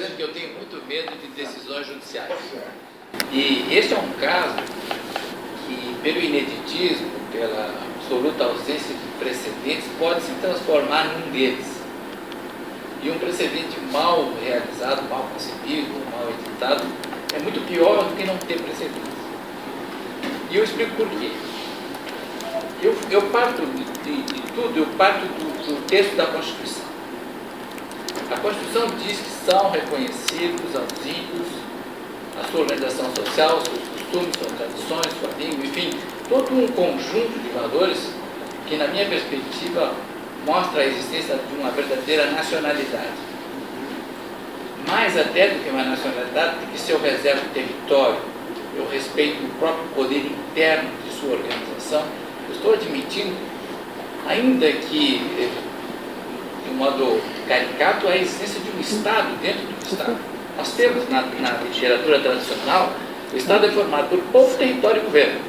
que eu tenho muito medo de decisões judiciais. E esse é um caso que, pelo ineditismo, pela absoluta ausência de precedentes, pode se transformar num deles. E um precedente mal realizado, mal concebido, mal editado, é muito pior do que não ter precedentes. E eu explico por quê. Eu parto de tudo, eu parto do texto da Constituição. A Constituição diz que são reconhecidos aos índios a sua organização social, seus costumes, suas tradições, sua língua, enfim, todo um conjunto de valores que, na minha perspectiva, mostra a existência de uma verdadeira nacionalidade. Mais até do que uma nacionalidade, porque se eu reservo território, eu respeito o próprio poder interno de sua organização, eu estou admitindo, ainda que, de um modo caricato, a existência de um Estado dentro do Estado. Nós temos, na literatura tradicional, o Estado é formado por povo, território e governo.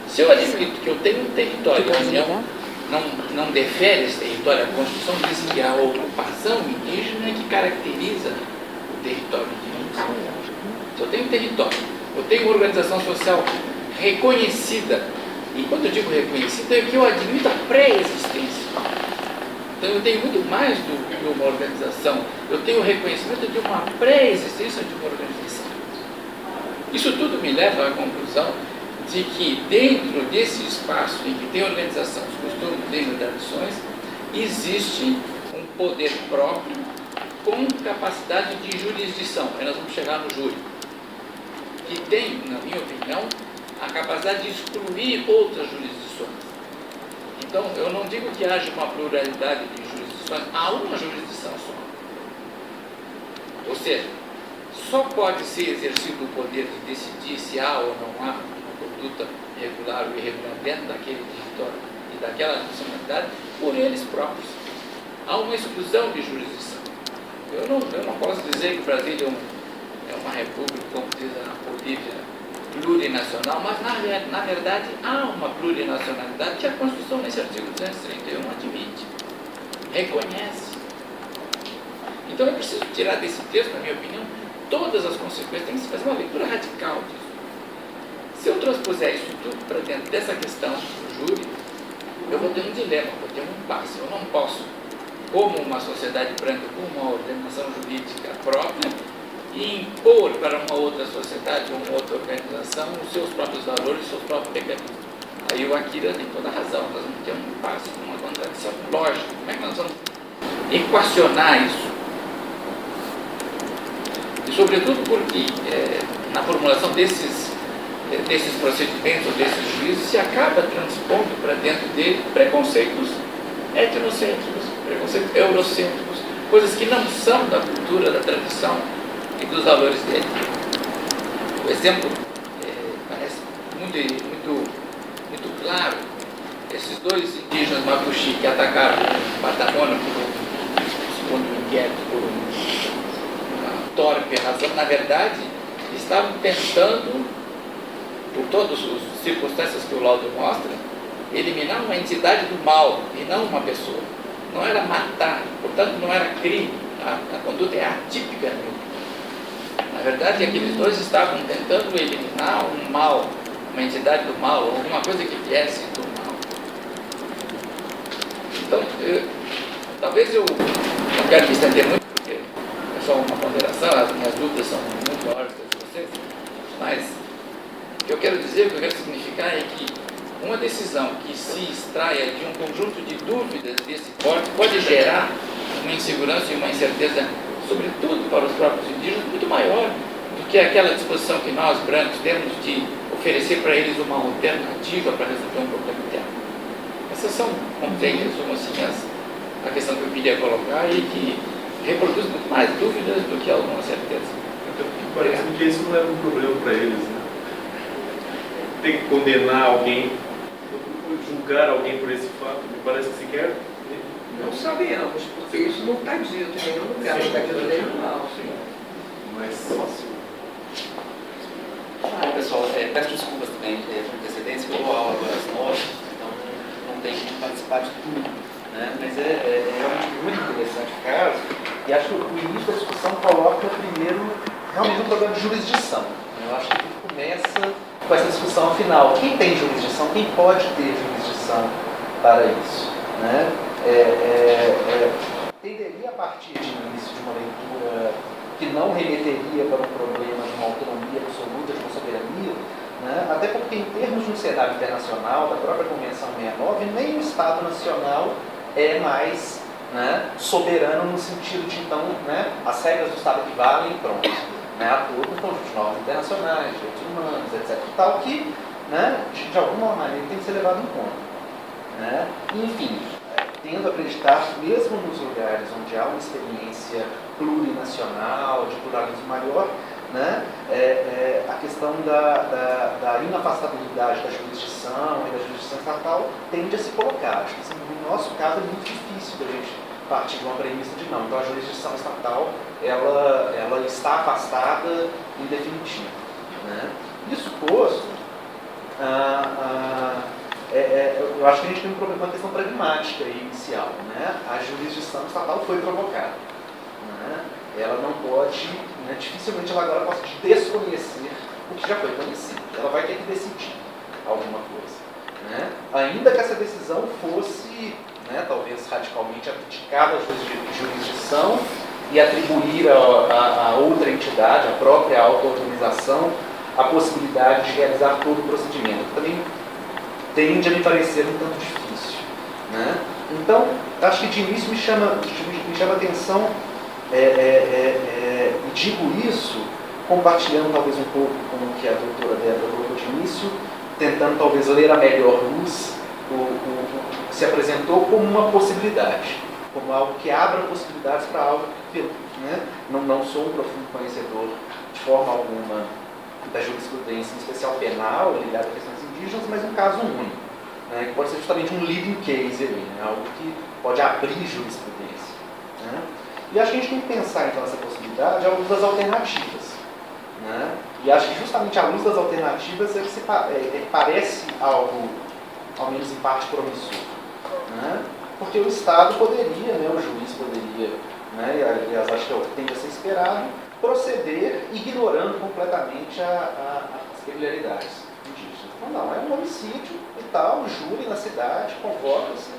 Se eu admito que eu tenho um território e a União não defere esse território, a Constituição diz que a ocupação indígena é que caracteriza o território indígena. Se eu tenho um território, eu tenho uma organização social reconhecida, e quando eu digo reconhecida, é que eu admito a pré-existência. Então eu tenho muito mais do que uma organização, eu tenho o reconhecimento de uma pré-existência de uma organização. Isso tudo me leva à conclusão de que dentro desse espaço em que tem organização, os costumes, leis e tradições, existe um poder próprio com capacidade de jurisdição. Aí nós vamos chegar no júri, que tem, na minha opinião, a capacidade de excluir outras jurisdições. Então, eu não digo que haja uma pluralidade de jurisdições, há uma jurisdição só. Ou seja, só pode ser exercido o poder de decidir se há ou não há uma conduta regular ou irregular dentro daquele território e daquela nacionalidade por eles próprios. Há uma exclusão de jurisdição. Eu não posso dizer que o Brasil é uma república, como diz a Bolívia, plurinacional, mas na verdade há uma plurinacionalidade que a Constituição, nesse artigo 231, admite, reconhece. Então é preciso tirar desse texto, na minha opinião, todas as consequências, tem que se fazer uma leitura radical disso. Se eu transpuser isso tudo para dentro dessa questão do júri, eu vou ter um dilema, vou ter um impasse. Eu não posso, como uma sociedade branca, com uma organização jurídica própria, e impor para uma outra sociedade ou uma outra organização os seus próprios valores, os seus próprios mecanismos. Aí o Akira tem toda a razão, nós vamos ter um impasse, uma contradição lógica. Como é que nós vamos equacionar isso? E sobretudo porque na formulação desses procedimentos ou desses juízos se acaba transpondo para dentro dele preconceitos etnocêntricos, preconceitos eurocêntricos, coisas que não são da cultura, da tradição e dos valores dele. O exemplo parece muito claro. Esses dois indígenas Mapuche que atacaram Patagônia segundo o inquérito por uma torpe razão, na verdade, estavam tentando, por todas as circunstâncias que o laudo mostra, eliminar uma entidade do mal e não uma pessoa. Não era matar, portanto não era crime. A conduta é atípica, né? Na verdade, aqueles dois estavam tentando eliminar um mal, uma entidade do mal, alguma coisa que viesse do mal. Então, talvez eu não quero me estender muito, porque é só uma ponderação, as minhas dúvidas são muito maiores que as de vocês, mas o que eu quero dizer, o que eu quero significar é que uma decisão que se extraia de um conjunto de dúvidas desse porte pode gerar uma insegurança e uma incerteza, sobretudo para os próprios indígenas, muito maior do que aquela disposição que nós, brancos, temos de oferecer para eles uma alternativa para resolver um problema interno. Essas são, como tem, em resumo, assim, a questão que eu queria colocar e que reproduz muito mais dúvidas do que alguma certeza. Parece que isso não era um problema para eles, né? Tem que condenar alguém, julgar alguém por esse fato, me parece que sequer. Não sabemos, porque isso não está dito em nenhum lugar, não está dito em nenhum lugar. Mas fácil. Pessoal, peço desculpas também por antecedência, eu dou aula agora às 9, então não tenho como participar de tudo, né? Mas é realmente muito interessante o caso. E acho que o início da discussão coloca primeiro realmente um problema de jurisdição. Eu acho que começa com essa discussão final. Quem tem jurisdição? Quem pode ter jurisdição para isso? Né? Tenderia a partir de início de uma leitura que não remeteria para um problema de uma autonomia absoluta, de uma soberania, né? Até porque em termos de um cenário internacional, da própria Convenção 69, nem o Estado Nacional é mais, né, soberano no sentido de, então, né, as regras do Estado que valem, pronto, né, atua com um conjunto de normas internacionais, direitos humanos, etc. Tal que, né, de alguma maneira tem que ser levado em conta. Né? Enfim, tendo a acreditar que mesmo nos lugares onde há uma experiência plurinacional, de pluralismo maior, né, a questão da inafastabilidade da jurisdição e da jurisdição estatal tende a se colocar. Acho que assim, no nosso caso é muito difícil da gente partir de uma premissa de não. Então a jurisdição estatal ela está afastada em definitivo. Né? Isso posto, eu acho que a gente tem um problema, uma questão pragmática inicial. Né? A jurisdição estatal foi provocada. Né? Ela não pode, né, dificilmente ela agora possa desconhecer o que já foi conhecido. Ela vai ter que decidir alguma coisa. Né? Ainda que essa decisão fosse, né, talvez radicalmente abdicada de jurisdição e atribuir a outra entidade, a própria auto-autorização, a possibilidade de realizar todo o procedimento. Também tende a me parecer um tanto difícil. Né? Então, acho que de início me chama a atenção, e digo isso compartilhando talvez um pouco com o que a doutora Débora colocou de início, tentando talvez ler a melhor luz o que se apresentou como uma possibilidade, como algo que abra possibilidades para algo que, né, não sou um profundo conhecedor de forma alguma da jurisprudência, em especial penal, ligada a questões indígenas, mas um caso único, né, que pode ser justamente um leading case ali, né, algo que pode abrir jurisprudência. Né? E acho que a gente tem que pensar então essa possibilidade à luz das alternativas. Né? E acho que justamente à luz das alternativas é que parece algo, ao menos em parte, promissor. Né? Porque o Estado poderia, né, o juiz poderia, né, e aliás acho que é o que tem a ser esperado, proceder ignorando completamente as peculiaridades indígenas. Então, não, é um homicídio e tal, júri na cidade, convoca-se,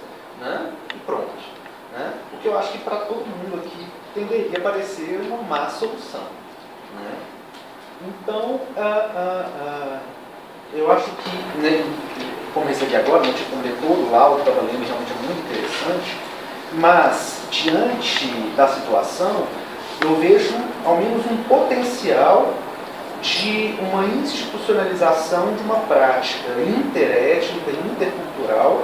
né, e pronto. Né? O que eu acho que para todo mundo aqui tenderia a parecer uma má solução. Né? Então, eu acho que, né, comecei aqui agora, não tinha como ler todo o laudo, estava lendo, realmente é muito interessante, mas, diante da situação, eu vejo ao menos um potencial de uma institucionalização de uma prática interétnica, intercultural,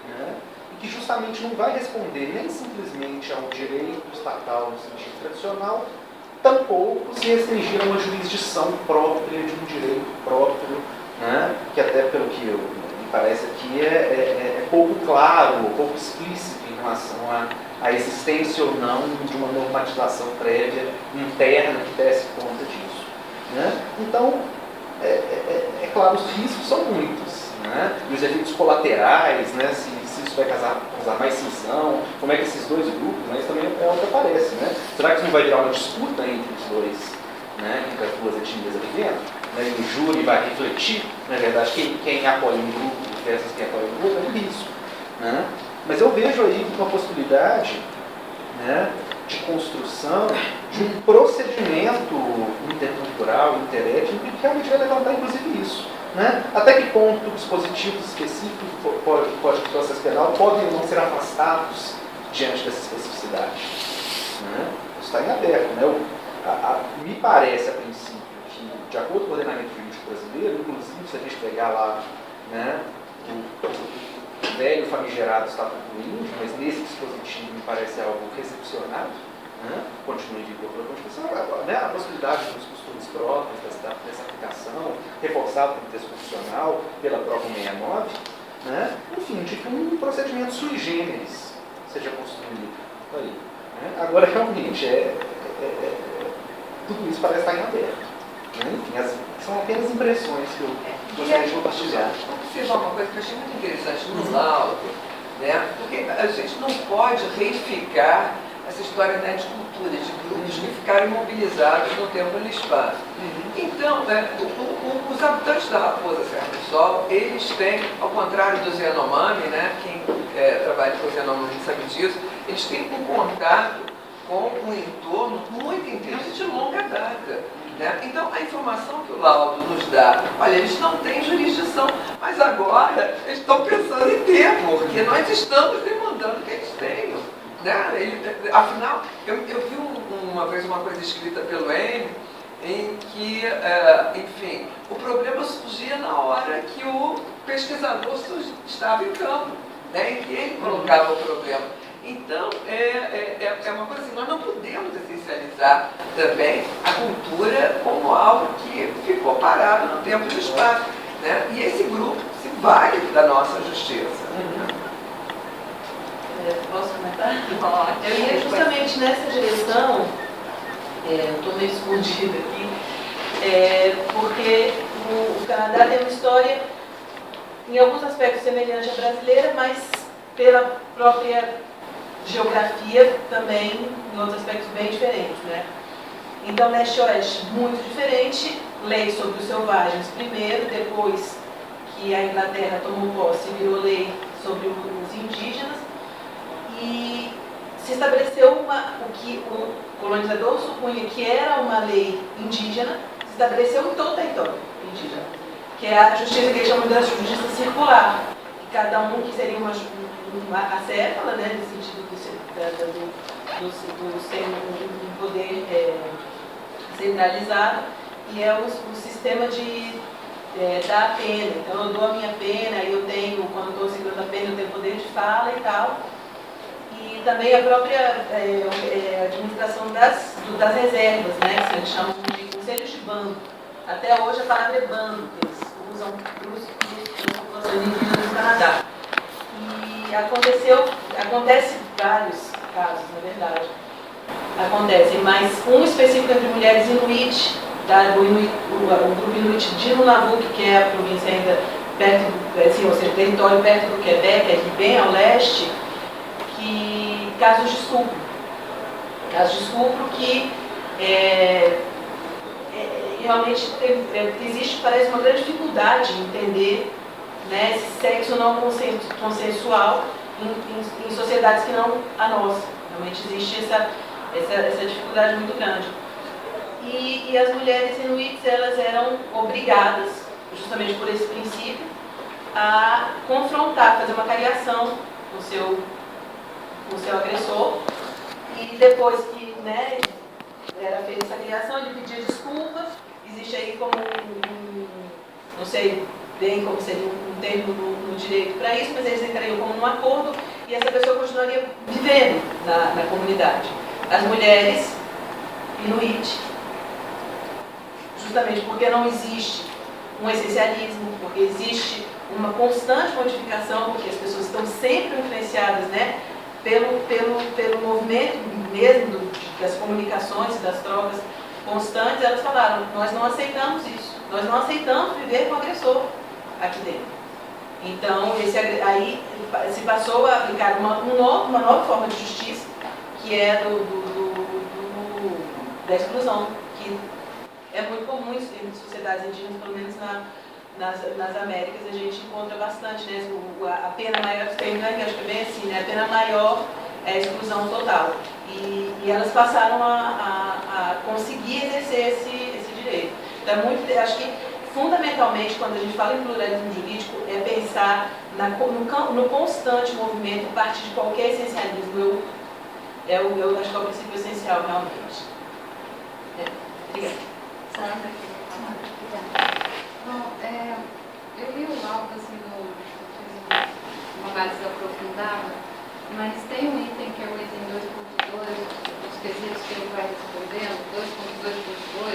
né, e que justamente não vai responder nem simplesmente ao direito estatal no sentido tradicional, tampouco se restringir a uma jurisdição própria de um direito próprio, né, que até pelo que me parece aqui é pouco claro, pouco explícito em relação à existência ou não de uma normatização prévia interna que desse conta disso. Né? Então, é claro, os riscos são muitos. Né? E os efeitos colaterais, né, se isso vai causar mais cisão, como é que esses dois grupos, né, isso também é o que aparece. Né? Será que isso não vai virar uma disputa entre os dois, né, entre as duas etnias ali dentro? Né? E o júri vai refletir, na verdade, quem apoia um grupo versus quem apoia o outro, é isso. Né? Mas eu vejo aí uma possibilidade, né, de construção de um procedimento intercultural, interétnico, que realmente vai levantar inclusive isso. Né? Até que ponto dispositivos específicos do Código de Processo Penal podem ou não ser afastados diante dessa especificidade. Né? Isso está em aberto. Né? Me parece, a princípio, que, de acordo com o ordenamento jurídico brasileiro, inclusive se a gente pegar lá, né, o velho famigerado Estatuto do Índio, mas nesse dispositivo me parece algo recepcionado, né? Continua em vigor pela Constituição, né? A possibilidade dos costumes próprios dessa aplicação, reforçado pelo texto constitucional, pela própria 69, né? Enfim, de que um procedimento sui generis seja construído aí. Né? Agora, realmente, tudo isso parece estar em aberto. Né? Enfim, são apenas impressões que eu gostaria de compartilhar. Vou observar uma coisa que eu achei muito interessante no laudo, né? Porque a gente não pode reificar essa história, né, de cultura, de grupos que ficaram imobilizados no tempo e no espaço. Então, os habitantes da Raposa Serra do Sol, eles têm, ao contrário do Yanomami, né, quem trabalha com o Yanomami sabe disso, eles têm um contato com um entorno muito intenso e de longa data. Né? Então, a informação que o laudo nos dá, olha, eles não têm jurisdição, mas agora eles estão pensando em ter, porque nós estamos demandando que eles tenham. Né? Afinal, eu vi uma vez uma coisa escrita pelo M, em que, enfim, o problema surgia na hora que o pesquisador estava em campo, né? Em que ele colocava o problema. Então, é uma coisa assim, nós não podemos essencializar também a cultura como algo que ficou parado no tempo e no espaço. Né? E esse grupo se vale da nossa justiça. Posso comentar? Eu ia justamente nessa direção, eu estou meio escondida aqui, porque o Canadá tem uma história, em alguns aspectos, semelhante à brasileira, mas pela própria geografia também, em outros aspectos, bem diferentes. Né? Então, leste-oeste, muito diferente, lei sobre os selvagens primeiro, depois que a Inglaterra tomou posse, virou lei sobre os indígenas, e se estabeleceu o que o colonizador supunha que era uma lei indígena, se estabeleceu em todo o território indígena, que é a justiça que eles chamam de justiça circular, que cada um que seria uma acéfala, né, no sentido do ser um poder centralizado, e é o sistema de dar a pena. Então eu dou a minha pena, eu tenho, quando estou segurando a pena, eu tenho poder de fala e tal. E também a própria administração das reservas, né, que eles chamam de conselhos de bando. Até hoje a palavra é bando, que eles usam para as populações indígenas do Canadá. E acontece vários casos, na verdade. Acontecem, mas um específico entre mulheres inuit, o grupo inuit de Nunavut, que é a província ainda perto, assim, ou seja, território perto do Quebec, aqui bem ao leste, que casos de estupro. Casos de estupro que realmente existe, parece, uma grande dificuldade em entender, né, esse sexo não consensual em sociedades que não a nossa. Realmente existe essa dificuldade muito grande. E as mulheres inuits, elas eram obrigadas, justamente por esse princípio, a confrontar, fazer uma cariação com o seu agressor, e depois que, né, era feita essa cariação, ele pedia desculpas. Existe aí como não sei bem como seria um termo no direito para isso, mas eles entrariam como um acordo e essa pessoa continuaria vivendo na comunidade. As mulheres inuit, justamente porque não existe um essencialismo, porque existe uma constante modificação, porque as pessoas estão sempre influenciadas, né, pelo movimento mesmo das comunicações e das trocas constantes. Elas falaram, nós não aceitamos isso, nós não aceitamos viver com o agressor aqui dentro. Então, aí se passou a aplicar uma nova forma de justiça, que é da exclusão, que é muito comum em sociedades indígenas, pelo menos nas Américas, a gente encontra bastante, né? A pena maior que tem, né? Que acho que é bem assim, né? A pena maior é a exclusão total. E elas passaram a conseguir exercer esse direito. Então, acho que, fundamentalmente, quando a gente fala em pluralismo jurídico, é pensar no constante movimento, a partir de qualquer essencialismo. Eu acho que é o princípio essencial, realmente. Obrigada. Sandra, bom, eu li o laudo, assim, uma análise aprofundada, mas tem um item que é o item 2.2, os quesitos que ele vai respondendo, 2.2.2,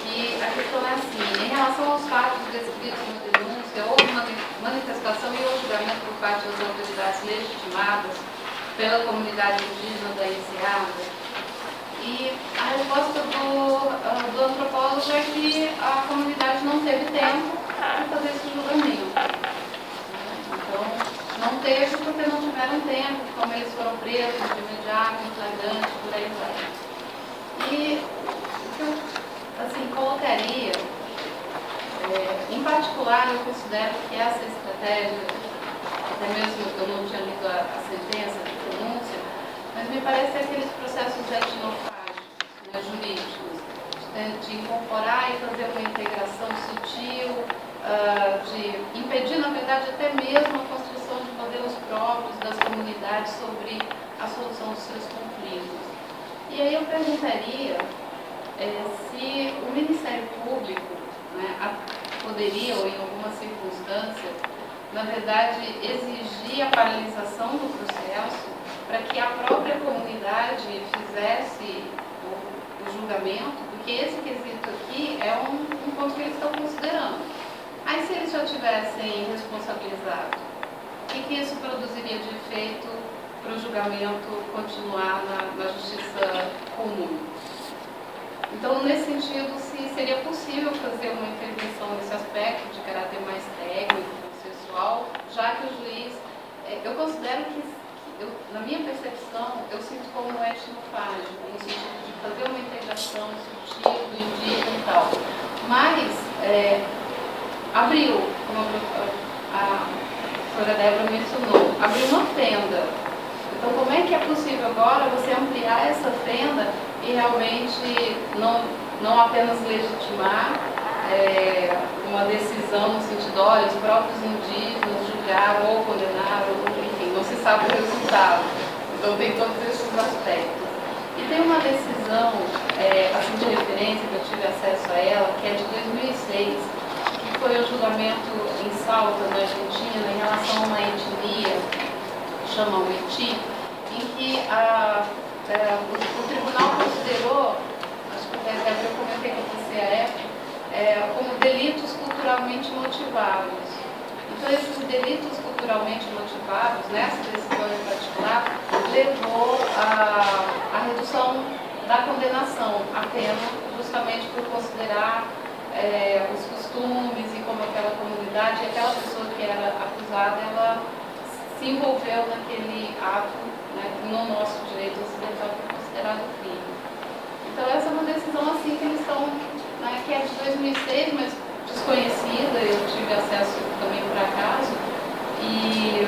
que a questão é assim: em relação aos fatos descritos na denúncia, houve uma manifestação e ou julgamento por parte das autoridades legitimadas pela comunidade indígena da enseada. E a resposta do antropólogo é que a comunidade não teve tempo para fazer esse julgamento. Então, Não teve porque não tiveram tempo, como eles foram presos de imediato, em flagrante, por aí vai. E o que eu, assim, colocaria, em particular, eu considero que essa estratégia, até mesmo eu não tinha lido a sentença de pronúncia, mas me parece aqueles processos etnofágicos, né, jurídicos, de incorporar e fazer uma integração sutil, de impedir, na verdade, até mesmo a construção de modelos próprios das comunidades sobre a solução dos seus conflitos. E aí eu perguntaria se o Ministério Público, né, poderia, ou em alguma circunstância, na verdade, exigir a paralisação do processo para que a própria comunidade fizesse o julgamento, porque esse quesito aqui é um ponto que eles estão considerando. Aí, se eles já tivessem responsabilizado, o que isso produziria de efeito para o julgamento continuar na justiça comum? Então, nesse sentido, se seria possível fazer uma intervenção nesse aspecto de caráter mais técnico, processual, já que o juiz, eu considero que, na minha percepção, eu sinto como etnofágico, no sentido de fazer uma integração sutil do indígena e tal. Mas, abriu, como a professora Débora mencionou, abriu uma fenda. Então, como é que é possível agora você ampliar essa fenda e realmente não apenas legitimar uma decisão no sentido, olha, os próprios indígenas julgaram ou condenaram, ou, enfim, não se sabe o resultado. Então, tem todos esses aspectos. E tem uma decisão, assim, de referência, que eu tive acesso a ela, que é de 2006, que foi o julgamento em Salta, na Argentina, em relação a uma etnia, que chama o Iti, em que o tribunal considerou, acho que até eu comentei com você à época, como delitos culturalmente motivados. Então, esses delitos culturalmente motivados, nessa decisão em particular, levou à redução da condenação à pena, justamente por considerar os costumes e como aquela comunidade, aquela pessoa que era acusada, ela se envolveu naquele ato, né, que no nosso direito ocidental foi considerado crime. Então, essa é uma decisão assim que eles estão, né, que é de 2006, mas desconhecida, eu tive acesso também por acaso, e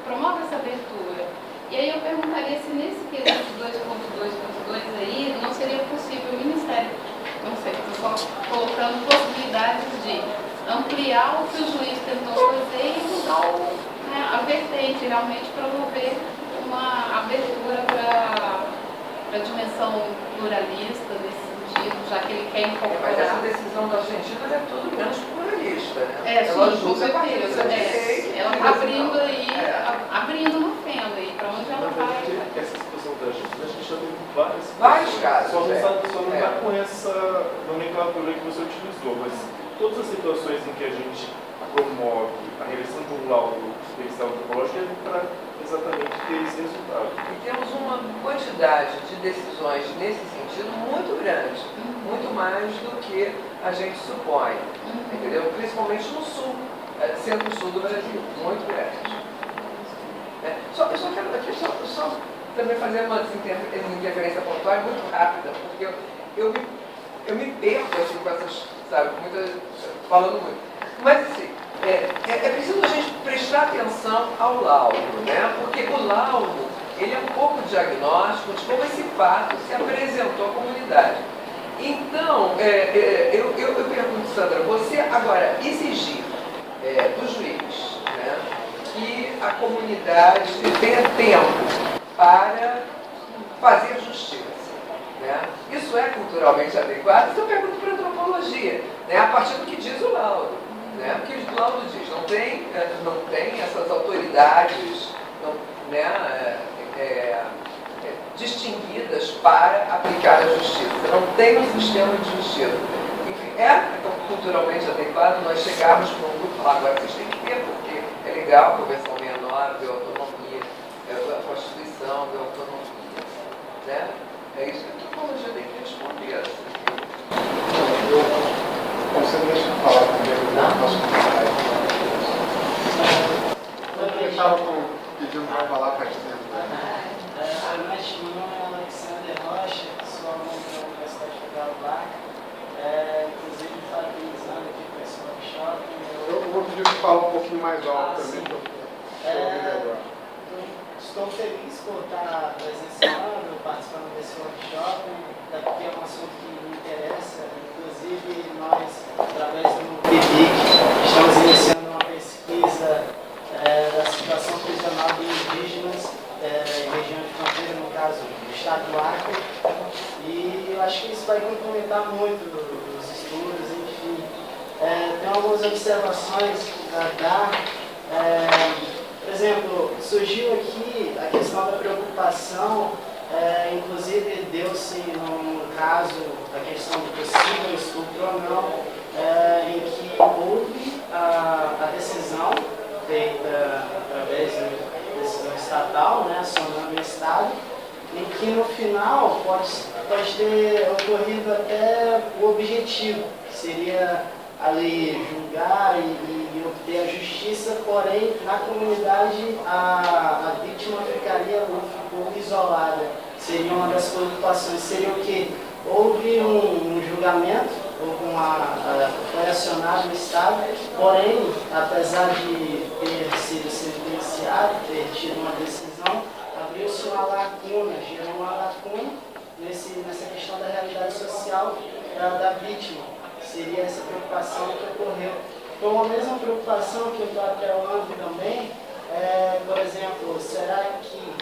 promove essa abertura. E aí eu perguntaria se nesse quesito 2.2.2 aí não seria possível o Ministério, não sei, estou só colocando possibilidades de ampliar o que o juiz tentou fazer e mudar a vertente, realmente promover uma abertura para a dimensão pluralista nesse sentido, já que ele quer incorporar. Mas essa decisão da Argentina é tudo menos pluralista, né? Ela sim, com certeza. Ela está abrindo aí, abrindo uma fenda aí, para onde ela vai. Essa situação da Argentina, a gente já teve vários casos. Só não está com essa nomenclatura que você utilizou, mas todas as situações em que a gente promove a revisão de um laudo pericial antropológico é para exatamente ter esse resultado. E temos uma quantidade de decisões nesse sentido muito grande, muito mais do que a gente supõe, entendeu? Principalmente no sul, centro-sul do Brasil, muito grande. Eu só quero aqui só também fazer uma interferência pontual muito rápida, porque eu me perco assim, com essas, sabe, falando muito. Mas assim, é preciso a gente prestar atenção ao laudo, né? Porque o laudo, ele é um pouco diagnóstico de como esse fato se apresentou à comunidade. Então, eu pergunto, Sandra, você agora exigir do juiz, né, que a comunidade tenha tempo para fazer justiça, né? Isso é culturalmente adequado? Isso eu pergunto para a antropologia, né, a partir do que diz o laudo. Né? Porque o laudo diz, não tem essas autoridades distinguidas para aplicar a justiça. Não tem um sistema de justiça. Enfim, então, culturalmente adequado nós chegarmos para um grupo e falar, agora vocês têm que ter, porque é legal a convenção 69, deu autonomia, a Constituição deu autonomia. Né? É isso que a antropologia tem que responder. Você deixa eu falar também, nosso comentário. estava pedindo para falar faz tempo. Meu nome é Alexander Rocha, sou aluno da Universidade Federal do Acre. Inclusive, parabenizando aqui com esse workshop. Eu vou pedir que fale um pouquinho mais alto também, para eu ouvir melhor. Estou feliz por estar presenciando, participando desse workshop, porque é um assunto que me interessa. Inclusive, nós, através do PIBIC, estamos iniciando uma pesquisa da situação prisional de indígenas em região de fronteira, no caso do estado do Acre. E eu acho que isso vai complementar muito os estudos, enfim. Tem algumas observações a dar. Por exemplo, surgiu aqui a questão da preocupação, inclusive deu-se no caso a questão do possível estupro ou não, em que houve a decisão feita através da decisão estatal, né, acionando o Estado, em que no final pode ter ocorrido até o objetivo, que seria ali julgar e obter a justiça, porém na comunidade a vítima ficaria isolada. Seria uma das preocupações, seria o que? Houve um julgamento, foi acionado o Estado, porém, apesar de ter sido sentenciado, ter tido uma decisão, abriu-se uma lacuna, gerou uma lacuna nessa questão da realidade social da vítima. Seria essa preocupação que ocorreu. Como a mesma preocupação que eu estou atrelando também, por exemplo, será que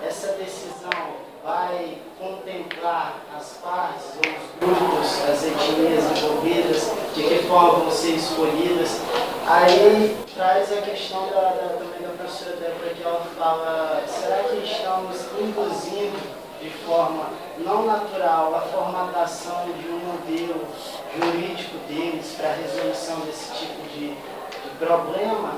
essa decisão vai contemplar as partes, os grupos, as etnias envolvidas, de que forma vão ser escolhidas? Aí traz a questão também da professora Débora, que ela fala, será que estamos induzindo de forma não natural a formatação de um modelo jurídico deles para a resolução desse tipo de problema?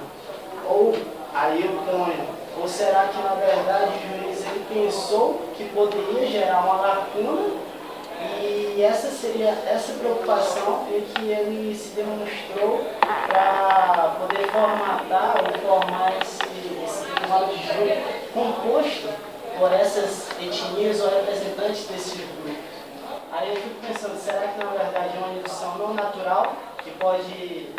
Ou, aí eu ponho, ou será que na verdade o juiz ele pensou que poderia gerar uma lacuna e essa preocupação em que ele se demonstrou para poder formatar ou formar esse tribunal de júri composto por essas etnias ou representantes desses grupos? Aí eu fico pensando, será que na verdade é uma indução não natural que pode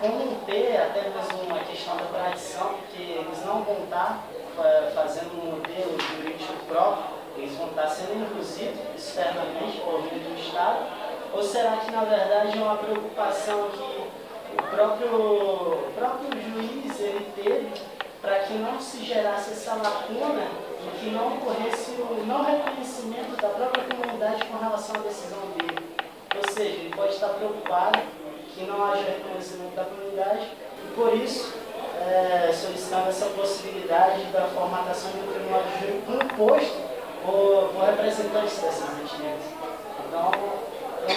conter até mesmo uma questão da tradição, porque eles não vão estar fazendo um modelo jurídico próprio, eles vão estar sendo induzidos externamente por meio do Estado? Ou será que na verdade é uma preocupação que o próprio juiz ele teve para que não se gerasse essa lacuna e que não ocorresse o não reconhecimento da própria comunidade com relação à decisão dele? Ou seja, ele pode estar preocupado que não haja reconhecimento da comunidade e, por isso, solicitando essa possibilidade da formatação de um tribunal de júri composto por representantes dessas etnias. Então,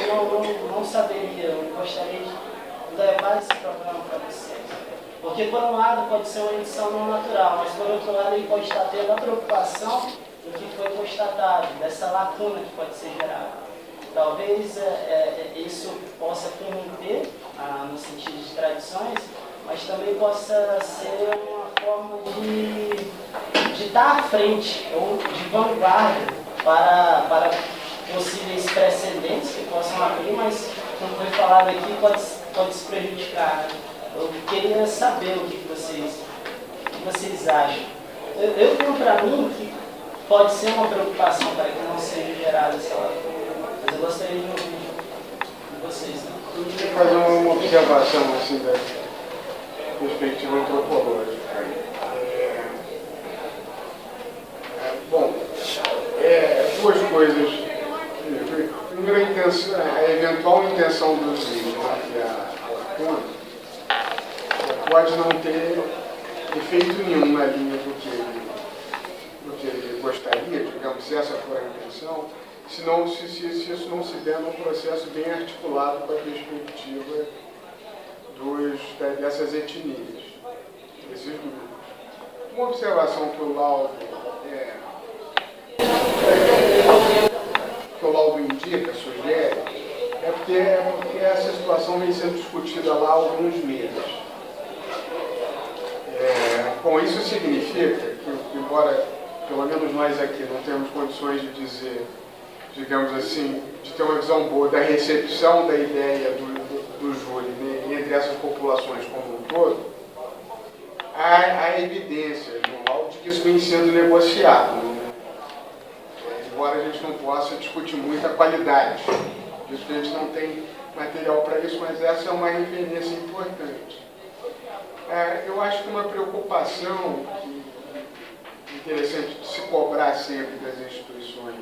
eu não saberia, eu gostaria de levar esse programa para vocês. Porque, por um lado, pode ser uma edição não natural, mas, por outro lado, ele pode estar tendo a preocupação do que foi constatado, dessa lacuna que pode ser gerada. Talvez isso possa permitir, no sentido de tradições, mas também possa ser uma forma de estar à frente, ou de vanguarda, para possíveis precedentes que possam abrir, mas, como foi falado aqui, pode se prejudicar. Eu queria saber o que vocês acham. Eu tenho para mim que pode ser uma preocupação para que não seja gerada essa lacuna. Mas eu gostaria de ouvir de vocês. Né? Eu queria fazer uma observação assim, da perspectiva antropológica. Bom, duas coisas. Primeiro, a eventual intenção do juiz de mapear a lacuna pode não ter efeito nenhum na linha do que ele gostaria, digamos, se essa for a intenção, se isso não se der num processo bem articulado com a perspectiva dessas etnias, desses grupos. Uma observação que o laudo indica, sugere, é porque essa situação vem sendo discutida lá há alguns meses. Bom, isso significa que, embora pelo menos nós aqui não temos condições de dizer, digamos assim, de ter uma visão boa da recepção da ideia do júri, né, entre essas populações como um todo, há evidências no laudo de que isso vem sendo negociado, né? Embora a gente não possa discutir muito a qualidade disso, a gente não tem material para isso, mas essa é uma referência importante. Eu acho que uma preocupação interessante de se cobrar sempre das instituições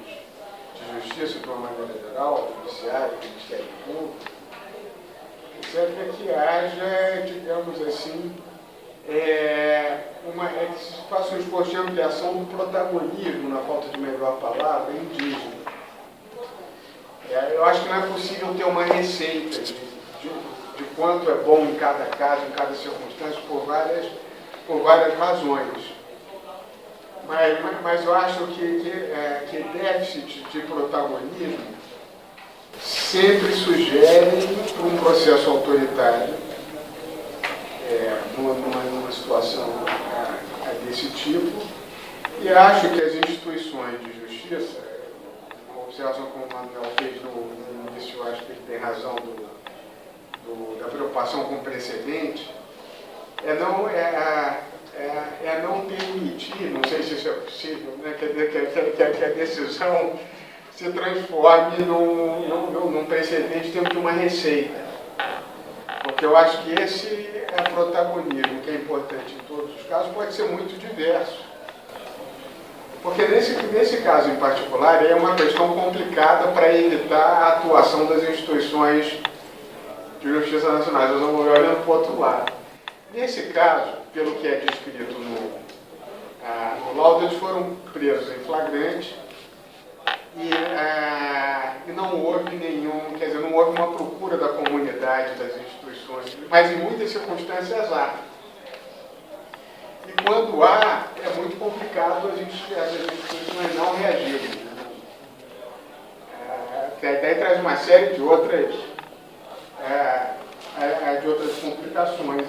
de justiça, de uma maneira geral, judiciário, Ministério Público, etc., é que haja, digamos assim, que se faça um esforço de ampliação do protagonismo, na falta de melhor palavra, indígena. Eu acho que não é possível ter uma receita de quanto é bom em cada caso, em cada circunstância, por várias razões. Mas eu acho que déficit de protagonismo sempre sugere um processo autoritário, numa situação desse tipo, e acho que as instituições de justiça, uma observação como o Manuel fez no início, eu acho que ele tem razão da preocupação com o precedente, não permitir, não sei se isso é possível, né, que a decisão se transforme num precedente dentro de uma receita. Porque eu acho que esse protagonismo, que é importante em todos os casos, pode ser muito diverso. Porque nesse caso em particular é uma questão complicada para evitar a atuação das instituições de justiça nacionais. Nós vamos olhando para o outro lado. Nesse caso, pelo que é descrito no laudo, eles foram presos em flagrante e não houve não houve uma procura da comunidade, das instituições, mas em muitas circunstâncias há. E quando há, é muito complicado as instituições não reagirem. Daí traz uma série de outras complicações.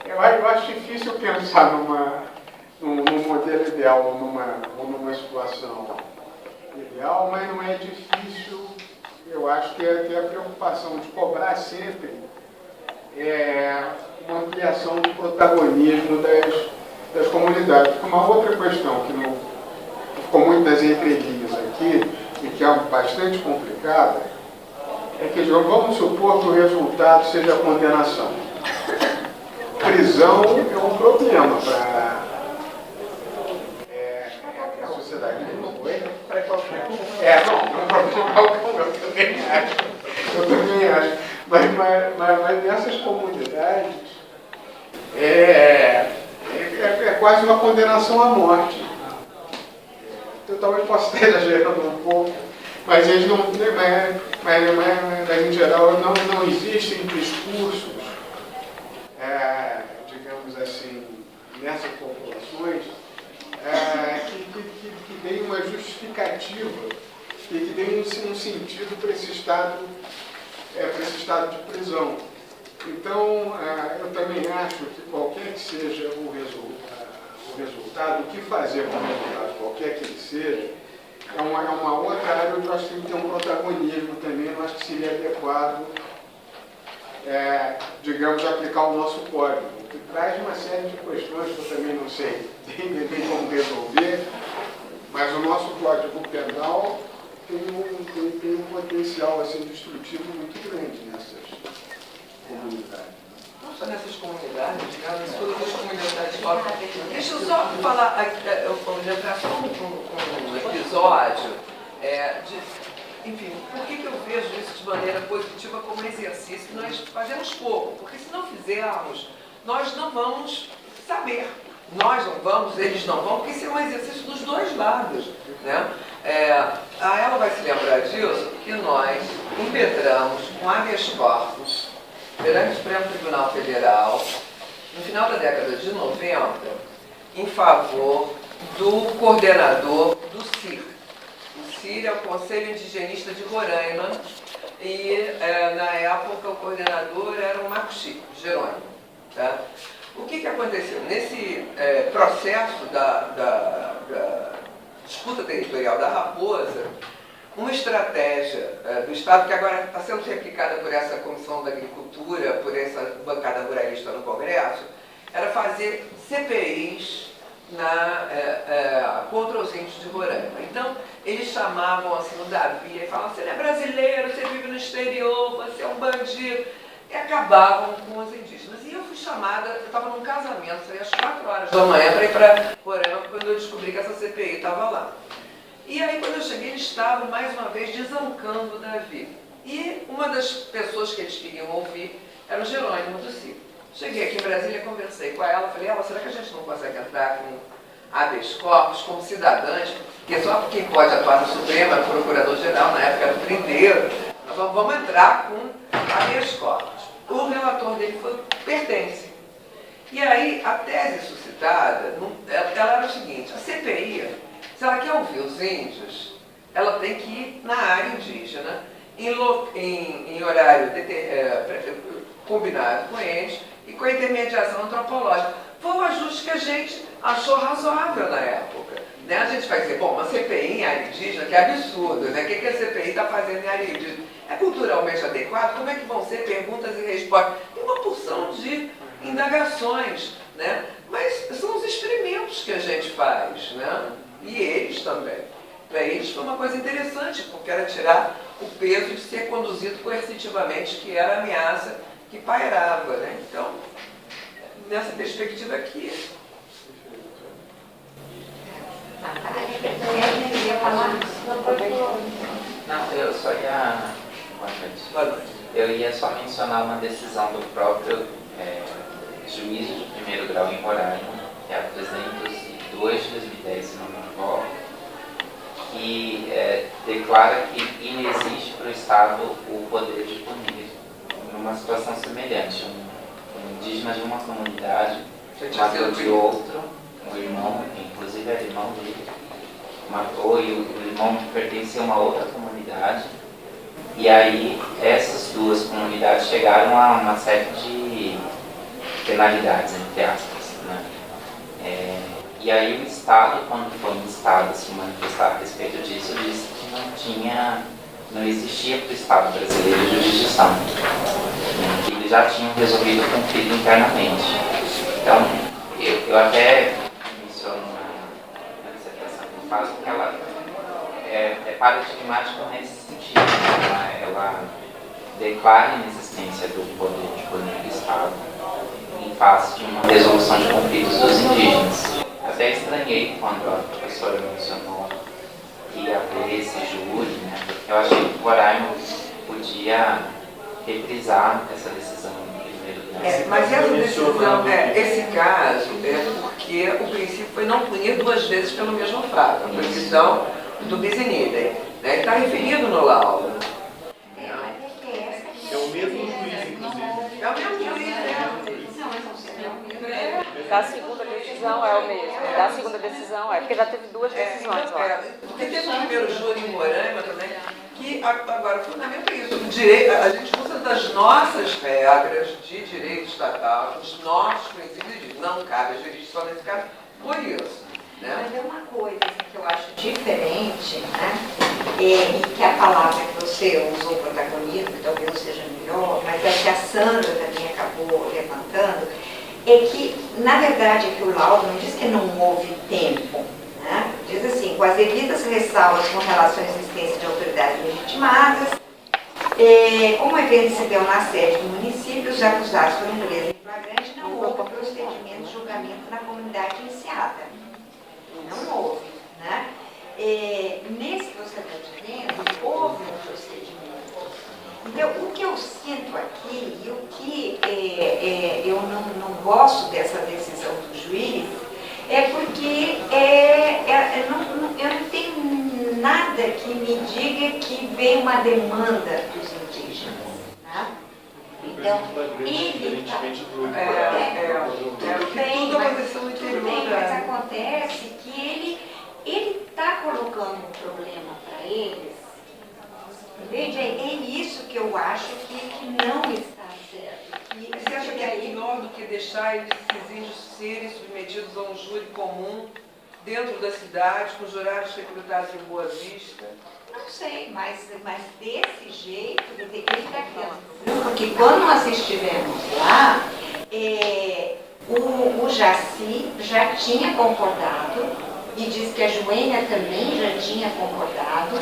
Eu acho difícil pensar num modelo ideal ou numa situação ideal, mas não é difícil, eu acho, ter a preocupação de cobrar sempre uma ampliação do protagonismo das comunidades. Uma outra questão que ficou muito nas entrelinhas aqui, e que é bastante complicada, é que vamos supor que o resultado seja a condenação. Prisão é um problema para a sociedade. Não é um problema, eu também acho. Mas nessas comunidades é quase uma condenação à morte. Eu talvez possa estar exagerando um pouco, mas eles não, mas em geral não existem discursos, digamos assim, nessas populações que deem uma justificativa e que deem um sentido para esse estado de prisão. Então, eu também acho que qualquer que seja o resultado, o que fazer com o resultado, qualquer que ele seja, é uma outra área onde eu acho que tem que ter um protagonismo também. Eu acho que seria adequado, digamos, aplicar o nosso código, que traz uma série de questões que eu também não sei bem como resolver, mas o nosso código penal tem um potencial assim, destrutivo muito grande nessas comunidades. Não só nessas comunidades, mas todas as comunidades pobres. Deixa eu só falar, lembrar só um episódio enfim, por que eu vejo isso de maneira positiva como exercício que nós fazemos pouco? Porque se não fizermos, nós não vamos saber. Nós não vamos, eles não vão, porque isso é um exercício dos dois lados, né? Ela vai se lembrar disso, que nós impetramos com habeas corpus perante o Supremo Tribunal Federal, no final da década de 90, em favor do coordenador do CIR. O CIR é o Conselho Indigenista de Roraima e, na época, o coordenador era o Marco Chico Jerônimo. Tá? O que aconteceu? Nesse processo da disputa territorial da Raposa, uma estratégia do Estado, que agora está sendo replicada por essa Comissão da Agricultura, por essa bancada ruralista no Congresso, era fazer CPIs contra os índios de Roraima. Então, eles chamavam assim o Davi e falavam: você não é brasileiro, você vive no exterior, você é um bandido. E acabavam com os indígenas. E eu fui chamada, eu estava num casamento, saí às 4 horas da manhã para ir para Roraima, quando eu descobri que essa CPI estava lá. E aí, quando eu cheguei, eles estavam, mais uma vez, desancando o Davi. E uma das pessoas que eles queriam ouvir era o Jerônimo do Ciro. Cheguei aqui em Brasília, conversei com ela, falei: será que a gente não consegue entrar com habeas corpus, como cidadãs? Porque só quem pode atuar no Supremo era o Procurador-Geral, na época era o Prindeiro. Vamos entrar com habeas corpus. O relator dele foi Pertence. E aí, a tese suscitada, ela era o seguinte: a CPI, se ela quer ouvir os índios, ela tem que ir na área indígena, em horário combinado com eles e com a intermediação antropológica. Foi um ajuste que a gente achou razoável na época. Né? A gente vai dizer: bom, uma CPI em área indígena, que absurdo, né? O que a CPI está fazendo em área indígena? É culturalmente adequado? Como é que vão ser perguntas e respostas? Tem uma porção de indagações, né? Mas são os experimentos que a gente faz, né? E eles também. Para eles foi uma coisa interessante, porque era tirar o peso de ser conduzido coercitivamente, que era a ameaça que pairava, né? Então, nessa perspectiva aqui. Não, eu só ia... Boa noite. Eu ia só mencionar uma decisão do próprio juízo de primeiro grau em Roraima, que é a 302 de 2010, se não me engano, que declara que inexiste para o Estado o poder de punir numa situação semelhante. Um indígena de uma comunidade matou de outro, um irmão, inclusive era irmão dele, matou, e o irmão pertencia a uma outra comunidade. E aí essas duas comunidades chegaram a uma série de penalidades, entre aspas, né? E aí o Estado, quando foi instado a se manifestar a respeito disso, disse que não existia para o Estado brasileiro jurisdição, né? Que eles já tinham resolvido o conflito internamente. Então, eu até menciono na dissertação que eu faço que ela é paradigmática nesse sentido. Ela declara a inexistência do poder de punir do Estado em face de uma resolução de conflitos dos indígenas. Até estranhei quando a professora mencionou que ia haver esse júri, né? Porque eu achei que o Roraima podia reprisar essa decisão do primeiro grau. Mas essa decisão, esse caso, porque o princípio foi não punir duas vezes pelo mesmo fato, a proibição do bis in idem, né? Está referido no laudo. É o mesmo juiz, inclusive. É o mesmo juiz, né? Da segunda decisão é o mesmo. Da segunda decisão porque já teve duas decisões lá. Porque teve o primeiro júri em Roraima também, que agora o fundamento é isso. O direito, a gente usa das nossas regras de direito estatal, dos nossos princípios, de não cabe a jurisdição nesse caso, por isso. Né? Mas é uma coisa que eu acho diferente, né? E que a palavra que você usou, protagonismo, que talvez não seja melhor, mas é que a Sandra também acabou levantando, é que, na verdade, aqui o laudo não diz que não houve tempo, né? Diz assim: com as devidas ressalvas com relação à existência de autoridades legitimadas, como o evento se deu na sede do município, os acusados foram presos em flagrante, não houve procedimento de julgamento na comunidade iniciada. Não houve, né? Nesse que você está dizendo, houve um procedimento. Então, o que eu sinto aqui e o que eu não gosto dessa decisão do juiz é porque eu não tenho nada que me diga que veio uma demanda dos indígenas. Tá? Então, ele está... Tudo bem, mas acontece que ele está colocando um problema para eles. Entende? É isso que eu acho que não está certo. Você acha que é pior do que deixar eles se submetidos a um júri comum dentro da cidade, com jurados recrutados em Boa Vista? Não sei, mas desse jeito, ele está criando. Porque quando nós estivemos lá, o Jaci já tinha concordado, e diz que a Joênia também já tinha concordado.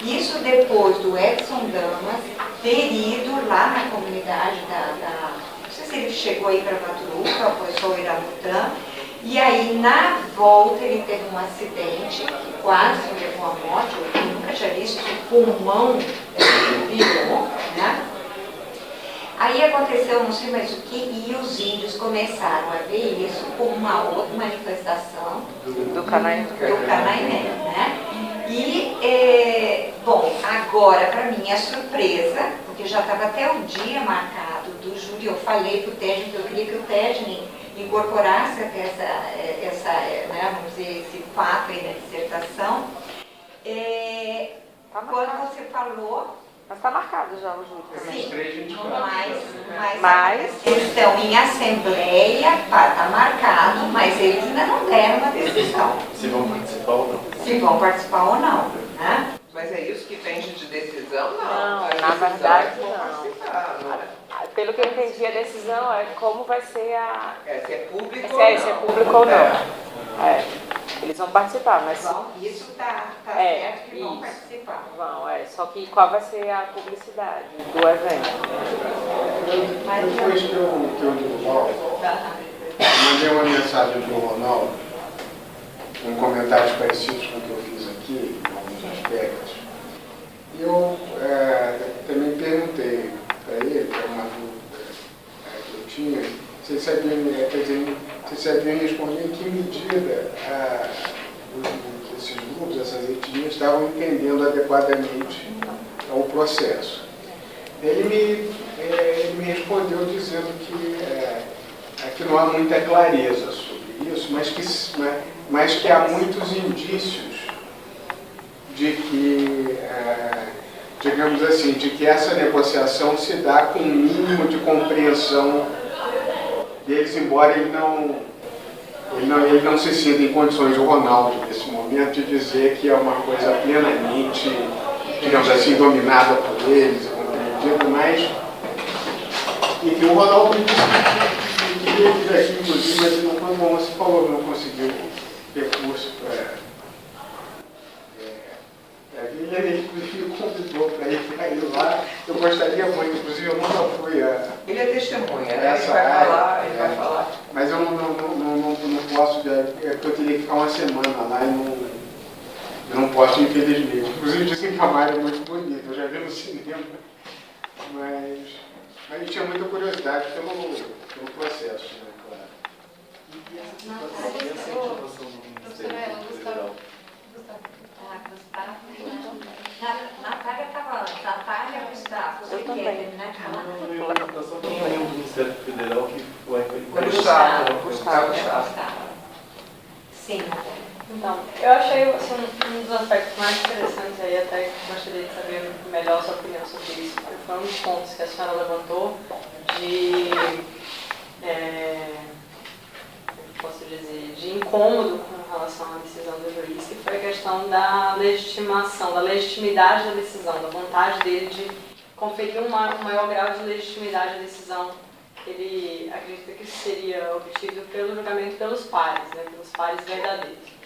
Isso depois do Edson Damas ter ido lá na comunidade não sei se ele chegou aí para Maturuca, ou foi só o Iramutã, e aí na volta ele teve um acidente que quase levou à morte, eu nunca tinha visto, o pulmão virou, né? Aí aconteceu não sei mais o que, e os índios começaram a ver isso como uma outra manifestação Do Canaimé, né? E, bom, agora, para minha surpresa, porque já estava até o dia marcado do júri, eu falei para o TEDNE que eu queria que o TEDNE incorporasse até né, vamos dizer, esse fato aí na dissertação. Quando você falou... Mas está marcado já o júri também. Sim, mas estão em assembleia, está marcado, mas eles ainda não deram uma decisão. Se vão participar ou não. Se vão participar ou não, né? Mas é isso que pende de decisão? Não, A na decisão verdade é como não. participar, não é? Pelo que eu entendi, a decisão é como vai ser a... Se é público se é público ou não. Eles vão participar, mas... Isso está certo que vão isso. participar. Vão, só que qual vai ser a publicidade do evento? Depois que eu divulgo, mandei uma mensagem para o Ronaldo, com comentários parecidos com o que eu fiz aqui, em alguns aspectos. E eu também perguntei para ele, que era uma dúvida que eu tinha, se sabiam responder em que medida esses grupos, essas etnias, estavam entendendo adequadamente o processo. Ele me respondeu dizendo que não há muita clareza sobre isso, mas que há muitos indícios de que, digamos assim, de que essa negociação se dá com um mínimo de compreensão deles, embora ele não se sinta em condições, o Ronaldo, nesse momento, de dizer que é uma coisa plenamente, digamos assim, dominada por eles, compreendida, mas, enfim, o Ronaldo me disse que ele aqui, inclusive, mas quando você falou que não conseguiu recurso ele me convidou para ir lá. Eu gostaria muito, inclusive eu nunca fui a... Ele é testemunha, né? Ele vai falar. Mas eu não posso, porque eu teria que ficar uma semana lá e não posso, infelizmente. Inclusive dizem que a Mari é muito bonita, eu já vi no cinema. Mas eu tinha muita curiosidade pelo processo, né, claro. E essa situação do Ministério Federal? Natália estava antes. Natália, Gustavo, você quer terminar de falar? Não, a situação do Ministério Federal que foi Gustavo. Sim, Natália. Então, eu achei assim, um dos aspectos mais interessantes aí, até gostaria de saber melhor a sua opinião sobre isso, porque foi um dos pontos que a senhora levantou de, posso dizer, de incômodo com relação à decisão do juiz, que foi a questão da legitimação, da legitimidade da decisão, da vontade dele de conferir um maior grau de legitimidade à decisão que ele acredita que seria obtido pelo julgamento pelos pares, né, pelos pares verdadeiros.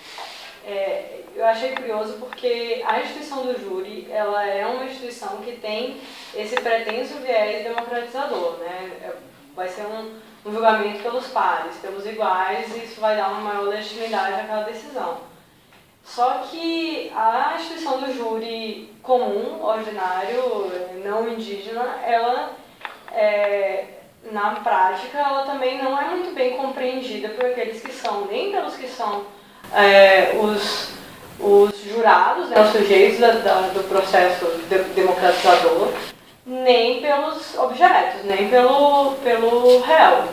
Eu achei curioso porque a instituição do júri, ela é uma instituição que tem esse pretenso viés democratizador, né? Vai ser um julgamento pelos pares, pelos iguais, e isso vai dar uma maior legitimidade àquela decisão. Só que a instituição do júri comum, ordinário, não indígena, ela, na prática, ela também não é muito bem compreendida por aqueles que são, nem pelos que são os jurados, né, os sujeitos do processo democratizador, nem pelos objetos, nem pelo réu.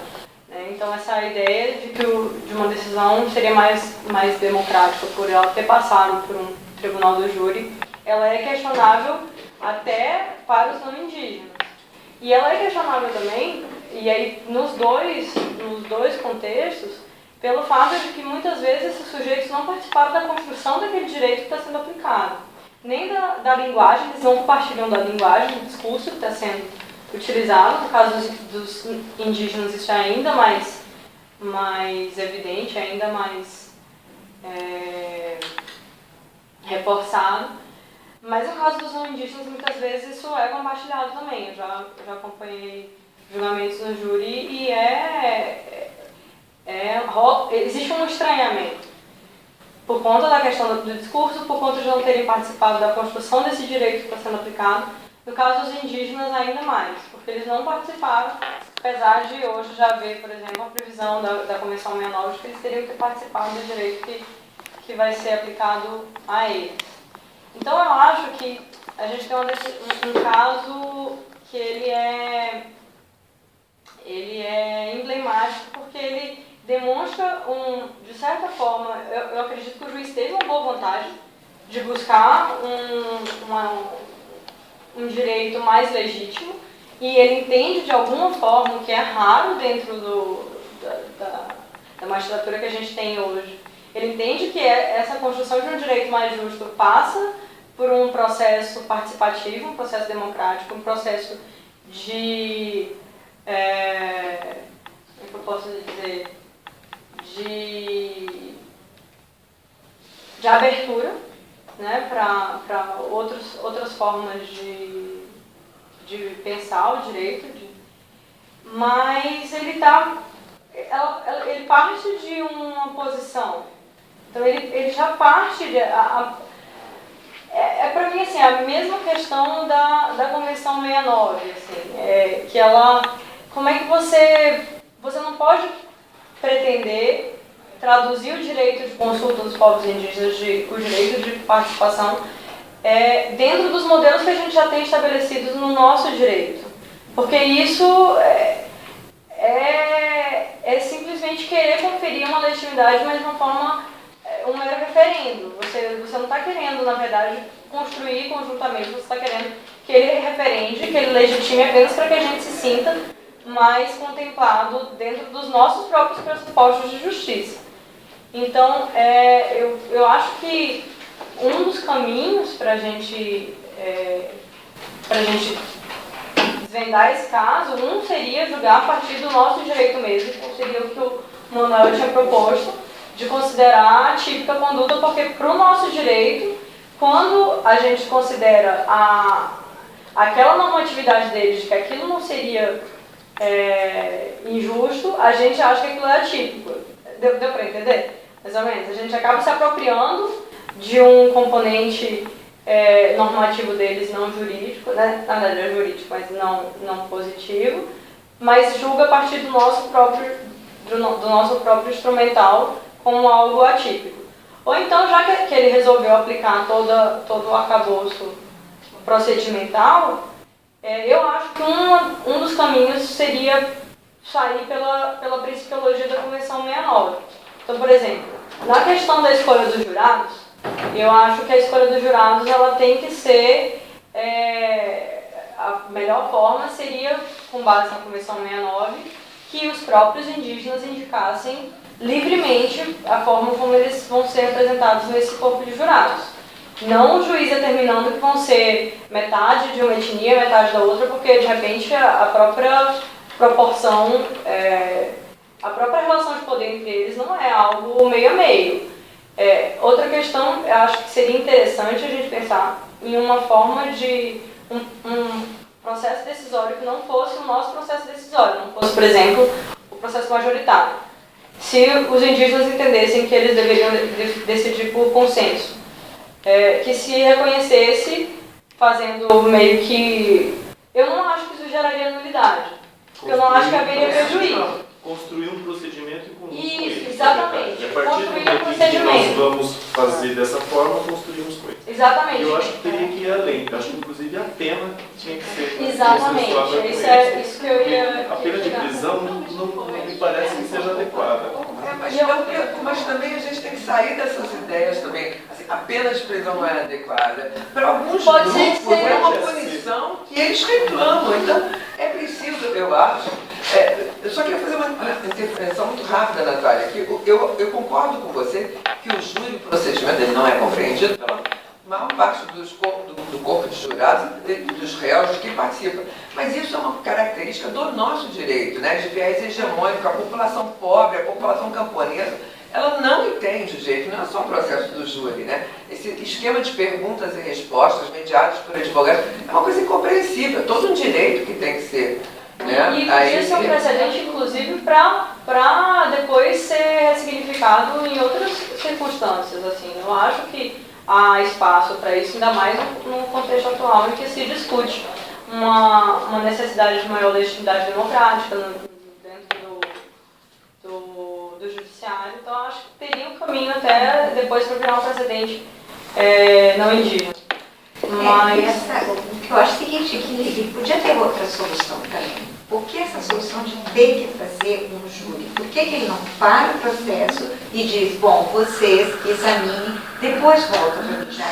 Né? Então essa ideia de uma decisão seria mais democrática por ela ter passado por um tribunal do júri, ela é questionável até para os não indígenas. E ela é questionável também, e aí nos dois contextos, pelo fato de que muitas vezes esses sujeitos não participaram da construção daquele direito que está sendo aplicado, nem da linguagem, eles não compartilham da linguagem, do discurso que está sendo utilizado. No caso dos indígenas isso é ainda mais evidente, ainda mais reforçado. Mas no caso dos não indígenas, muitas vezes isso é compartilhado também. Eu já acompanhei julgamentos no júri e existe um estranhamento por conta da questão do discurso, por conta de não terem participado da construção desse direito que está sendo aplicado. No caso dos indígenas, ainda mais, porque eles não participaram, apesar de hoje já haver, por exemplo, a previsão da Convenção 69 de que eles teriam que participar do direito que vai ser aplicado a eles. Então eu acho que a gente tem um caso que ele é emblemático porque ele demonstra, de certa forma, eu acredito que o juiz teve uma boa vontade de buscar um direito mais legítimo e ele entende de alguma forma, o que é raro dentro da magistratura que a gente tem hoje. Ele entende que essa construção de um direito mais justo passa por um processo participativo, um processo democrático, um processo de, como é que eu posso dizer, de abertura, né, para outras formas de pensar o direito, mas ele parte de uma posição. Então ele já parte para mim assim, a mesma questão da Convenção 69, assim, que ela, como é que você não pode pretender traduzir o direito de consulta dos povos indígenas, o direito de participação, dentro dos modelos que a gente já tem estabelecidos no nosso direito. Porque isso é simplesmente querer conferir uma legitimidade, mas de uma forma, um mero referendo. Você não está querendo, na verdade, construir conjuntamente, você está querendo que ele referende, que ele legitime apenas para que a gente se sinta mais contemplado dentro dos nossos próprios pressupostos de justiça. Então, eu acho que um dos caminhos para a gente desvendar esse caso, seria julgar a partir do nosso direito mesmo, que seria o que o Manuel tinha proposto, de considerar a típica conduta, porque para o nosso direito, quando a gente considera aquela normatividade deles de que aquilo não seria injusto, a gente acha que aquilo é atípico. Deu para entender? Mais ou menos. A gente acaba se apropriando de um componente normativo deles não jurídico, né? Na verdade é jurídico, mas não positivo, mas julga a partir do nosso próprio instrumental como algo atípico. Ou então, já que ele resolveu aplicar todo o arcabouço procedimental, eu acho que um dos caminhos seria sair pela principiologia da Convenção 69. Então, por exemplo, na questão da escolha dos jurados, eu acho que a escolha dos jurados ela tem que ser, a melhor forma seria, com base na Convenção 69, que os próprios indígenas indicassem livremente a forma como eles vão ser representados nesse corpo de jurados. Não o juiz determinando que vão ser metade de uma etnia, metade da outra, porque de repente a própria proporção, a própria relação de poder entre eles não é algo meio a meio. Outra questão, eu acho que seria interessante a gente pensar em uma forma de um processo decisório que não fosse o nosso processo decisório, não fosse, por exemplo, o processo majoritário. Se os indígenas entendessem que eles deveriam decidir por consenso, que se reconhecesse fazendo meio que... Eu não acho que isso geraria nulidade, porque eu não acho que haveria prejuízo. Construir um procedimento e com Isso, exatamente. A partir do momento que nós vamos fazer dessa forma, construímos com ele. Exatamente. Eu acho que teria que ir além. Eu acho que inclusive a pena tinha que ser. Exatamente. Isso que eu ia. A pena de prisão não me parece que seja adequada. Mas também a gente tem que sair dessas ideias também. Assim, a pena de prisão não é adequada. Para alguns grupos é uma punição que eles reclamam. Então é preciso, eu acho, Eu só queria fazer uma intervenção muito rápida, Natália. Que eu concordo com você que o júri, o procedimento, ele não é compreendido pela maior parte do corpo de jurados e dos réus que participam. Mas isso é uma característica do nosso direito, né? De viés hegemônico. A população pobre, a população camponesa, ela não entende o jeito, não é só o processo do júri, né? Esse esquema de perguntas e respostas mediados por advogados é uma coisa incompreensível, é todo um direito que tem que ser. Né? E podia ser um precedente, inclusive, para depois ser ressignificado em outras circunstâncias. Assim. Eu acho que há espaço para isso, ainda mais no contexto atual em que se discute uma necessidade de maior legitimidade democrática dentro do judiciário. Então, acho que teria um caminho até depois para virar um precedente não indígena. Mas o que eu acho é o seguinte, que podia ter outra solução também. Por que essa solução de ter que fazer um júri? Por que ele não para o processo e diz, bom, vocês examinem, depois volta para mim já.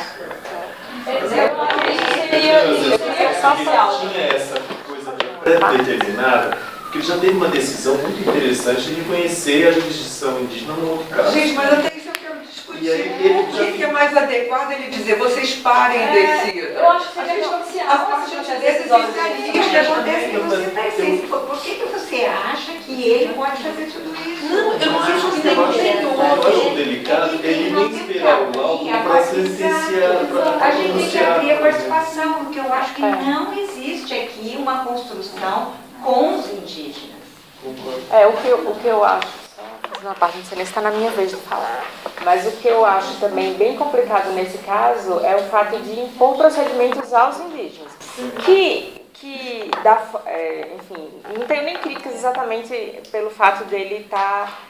Tinha essa coisa pré-determinada, porque ele já teve uma decisão muito interessante de reconhecer a jurisdição indígena no outro caso. Gente, mas até isso eu quero discutir. Por que é mais adequado ele dizer, vocês parem e decidam? Eu acho que seria judicial. A parte desses especialistas que acontece que você está assim. Por que você acha que ele pode fazer tudo isso? Não, eu não acho que tem que Eu acho delicado ele nem esperar o laudo para sentenciar, para a gente tem que abrir a pronunciar. participação, porque eu acho que não existe aqui uma construção com os indígenas. O que eu acho, só fazer uma parte, não sei nem se está na minha vez de falar, mas o que eu acho também bem complicado nesse caso é o fato de impor procedimentos aos indígenas, que dá, enfim, não tenho nem críticas exatamente pelo fato dele estar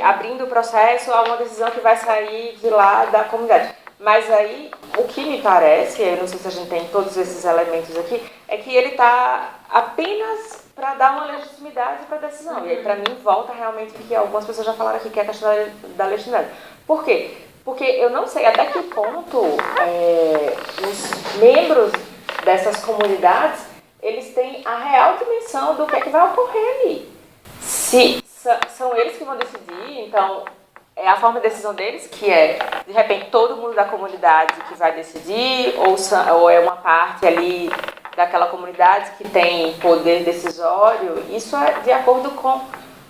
abrindo o processo a uma decisão que vai sair de lá da comunidade. Mas aí, o que me parece, eu não sei se a gente tem todos esses elementos aqui, é que ele está apenas para dar uma legitimidade para a decisão. E aí, para mim, volta realmente o que algumas pessoas já falaram aqui, que é a questão da legitimidade. Por quê? Porque eu não sei até que ponto os membros dessas comunidades, eles têm a real dimensão do que é que vai ocorrer ali. Se são eles que vão decidir, então é a forma de decisão deles, que é, de repente, todo mundo da comunidade que vai decidir, ou é uma parte ali daquela comunidade que tem poder decisório. Isso é de acordo com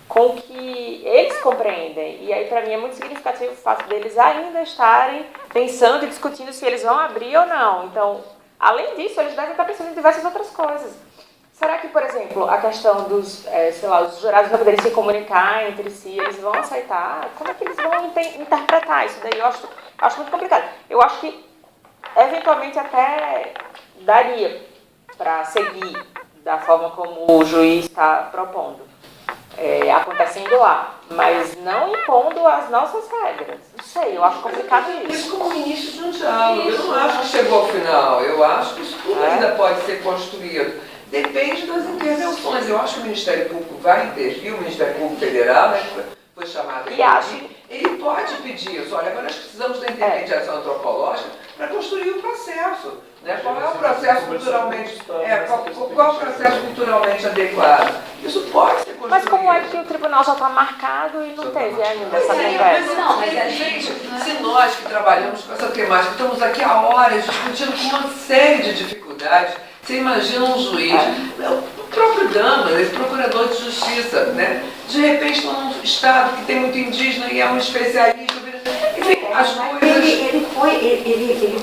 o que eles compreendem. E aí, para mim, é muito significativo o fato deles ainda estarem pensando e discutindo se eles vão abrir ou não. Então, além disso, eles devem estar pensando em diversas outras coisas. Será que, por exemplo, a questão dos, os jurados não poderem se comunicar entre si, eles vão aceitar? Como é que eles vão interpretar isso daí? Eu acho muito complicado. Eu acho que, eventualmente, até daria para seguir da forma como o juiz está propondo, acontecendo lá, mas não impondo as nossas regras. Não sei, eu acho complicado isso. Isso como início de um diálogo. Eu não acho que chegou ao final. Eu acho que isso tudo ainda pode ser construído. Depende das intervenções. Eu acho que o Ministério Público vai intervir, o Ministério Público Federal, né, que foi chamado aqui, ele pode pedir isso. Olha, agora nós precisamos da intermediação antropológica para construir o processo. Né? Qual é o processo culturalmente, qual é o processo culturalmente adequado? Isso pode ser construído. Mas como é que o tribunal já está marcado e não teve ainda essa conversa? Mas gente, se nós que trabalhamos com essa temática, estamos aqui há horas discutindo com uma série de dificuldades. Você imagina um juiz, o próprio Damas, esse procurador de justiça, né? De repente num estado que tem muito indígena e é um especialista, enfim, as coisas... Ele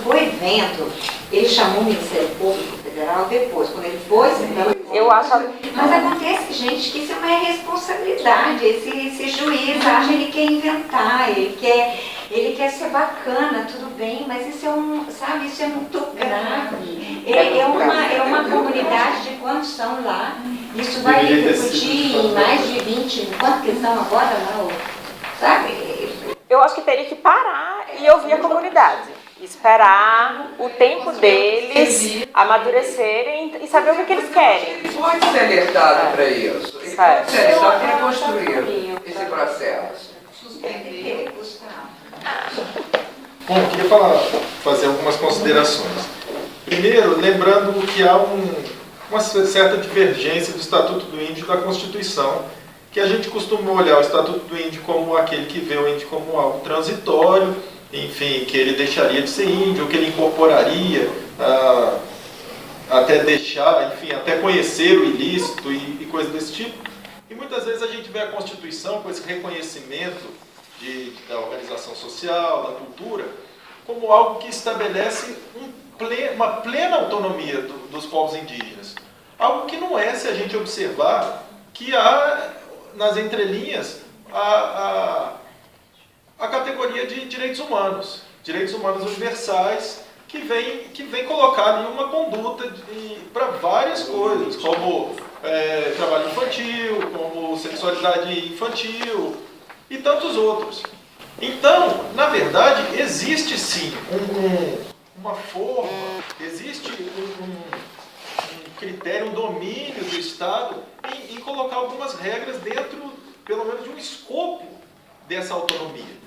foi vendo, ele chamou o Ministério Público Federal depois, quando ele foi... Eu acho... Mas acontece, gente, que isso é uma irresponsabilidade. Esse juiz acha que ele quer inventar, ele quer ser bacana, tudo bem, mas isso isso é muito grave. É uma comunidade de quantos são lá? Isso vai repercutir em mais de 20, quantos que são agora lá? Sabe? Eu acho que teria que parar e ouvir a comunidade. Esperar o tempo deles amadurecerem e saber o que eles querem. Ele pode ser alertado para isso. Ele pode ser alertado para construir esse processo. Bom, eu queria fazer algumas considerações. Primeiro, lembrando que há uma certa divergência do Estatuto do Índio e da Constituição que a gente costuma olhar o Estatuto do Índio como aquele que vê o índio como algo transitório, enfim, que ele deixaria de ser índio, que ele incorporaria até deixar, enfim, até conhecer o ilícito e coisas desse tipo. E muitas vezes a gente vê a Constituição com esse reconhecimento da organização social, da cultura, como algo que estabelece uma plena autonomia dos povos indígenas. Algo que não é, se a gente observar, que há nas entrelinhas a categoria de direitos humanos universais, que vem colocar ali uma conduta para várias coisas, como trabalho infantil, como sexualidade infantil e tantos outros. Então, na verdade, existe sim uma forma, existe um critério, um domínio do Estado em colocar algumas regras dentro, pelo menos, de um escopo dessa autonomia.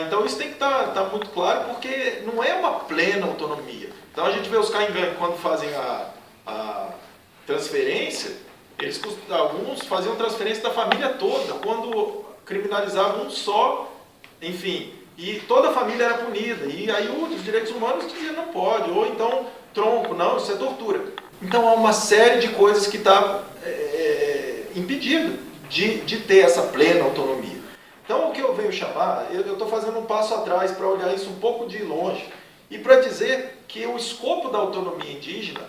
Então isso tem que estar muito claro, porque não é uma plena autonomia. Então a gente vê os caingangues, quando fazem a transferência, alguns faziam transferência da família toda, quando criminalizavam um só, enfim, e toda a família era punida, e aí os direitos humanos diziam não pode, ou então tronco, não, isso é tortura. Então há uma série de coisas que está impedido de ter essa plena autonomia. Então o que eu venho chamar, eu estou fazendo um passo atrás para olhar isso um pouco de longe e para dizer que o escopo da autonomia indígena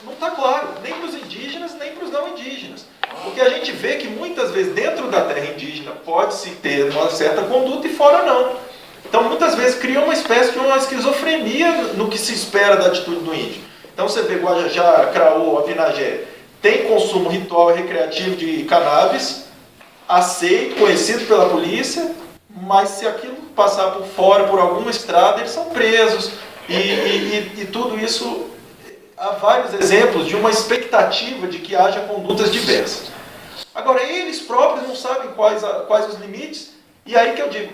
não está claro, nem para os indígenas, nem para os não indígenas. Porque a gente vê que muitas vezes dentro da terra indígena pode-se ter uma certa conduta e fora não. Então muitas vezes cria uma espécie de uma esquizofrenia no que se espera da atitude do índio. Então você vê Guajajara, Craô, Avinagé, tem consumo ritual e recreativo de cannabis, aceito, conhecido pela polícia, mas se aquilo passar por fora, por alguma estrada, eles são presos. E tudo isso, há vários exemplos de uma expectativa de que haja condutas diversas. Agora, eles próprios não sabem quais os limites, e aí que eu digo,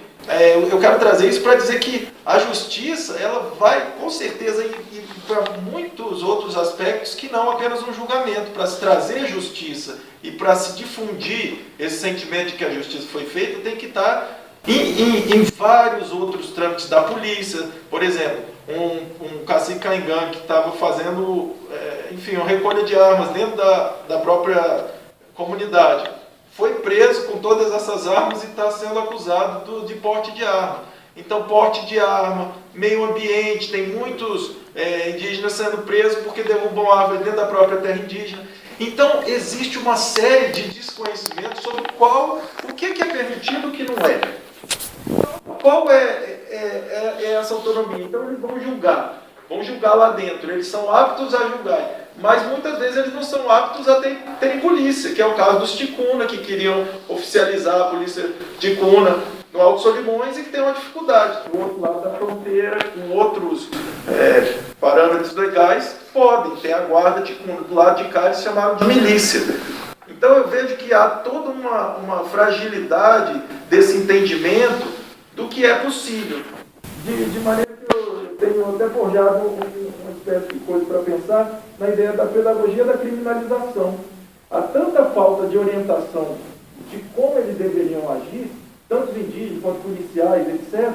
eu quero trazer isso para dizer que a justiça, ela vai com certeza ir para muitos outros aspectos que não apenas um julgamento, para se trazer justiça e para se difundir esse sentimento de que a justiça foi feita, tem que estar em vários outros trâmites da polícia. Por exemplo, um cacique caingangue que estava fazendo, enfim, uma recolha de armas dentro da própria comunidade, foi preso com todas essas armas e está sendo acusado de porte de arma. Então, porte de arma, meio ambiente, tem muitos indígenas sendo presos porque derrubam árvores dentro da própria terra indígena. Então, existe uma série de desconhecimentos sobre o que é permitido e o que não é. Qual é essa autonomia? Então, eles vão julgar lá dentro, eles são aptos a julgar. Mas muitas vezes eles não são aptos a terem polícia, que é o caso dos Ticuna, que queriam oficializar a polícia Ticuna no Alto Solimões e que tem uma dificuldade. Do outro lado da fronteira, com outros parâmetros legais, podem ter a guarda Ticuna. Do lado de cá eles chamaram de milícia. Então eu vejo que há toda uma fragilidade desse entendimento do que é possível. De maneira que eu tenho até forjado uma espécie de coisa para pensar na ideia da pedagogia da criminalização. Há tanta falta de orientação de como eles deveriam agir, tanto os indígenas quanto policiais, etc.,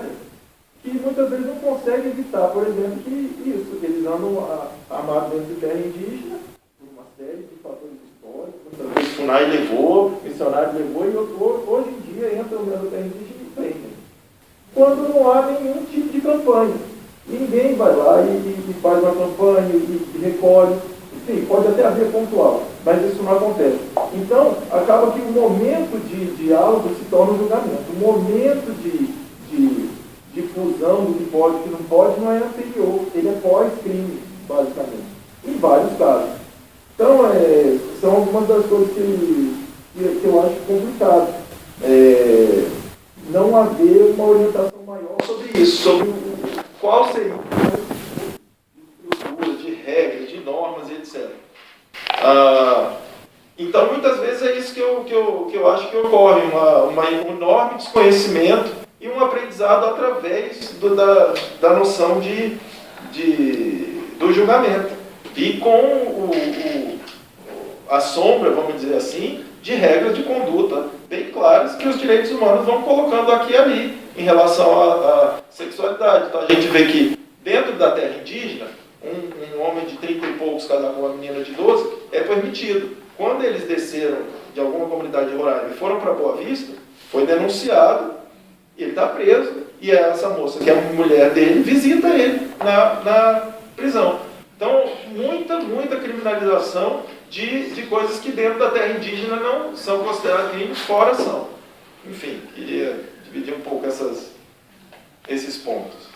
que muitas vezes não conseguem evitar, por exemplo, que eles andam armados dentro de terra indígena, por uma série de fatores históricos. Muitas vezes o FUNAI levou, o missionário levou, e hoje em dia entram dentro da terra indígena e prendem. Quando não há nenhum tipo de campanha. Ninguém vai lá e faz uma campanha e recolhe. Enfim, pode até haver pontual, mas isso não acontece. Então, acaba que o momento de diálogo se torna um julgamento. O momento de difusão do que pode e do que não pode não é anterior, ele é pós-crime, basicamente, em vários casos. Então, são algumas das coisas que eu acho complicado. Não haver uma orientação maior sobre isso, sobre qual seria a estrutura de regras, de normas, etc. Então, muitas vezes é isso que eu acho que ocorre, um enorme desconhecimento e um aprendizado através da noção do julgamento. E com a sombra, vamos dizer assim, de regras de conduta bem claras que os direitos humanos vão colocando aqui e ali em relação à sexualidade. Então a gente vê que dentro da terra indígena, um homem de 30 e poucos casar com uma menina de 12 é permitido. Quando eles desceram de alguma comunidade rural e foram para Boa Vista, foi denunciado, ele está preso, e essa moça, que é a mulher dele, visita ele na prisão. Então, muita criminalização de coisas que dentro da terra indígena não são consideradas crimes, fora são. Enfim, queria dividir um pouco esses pontos.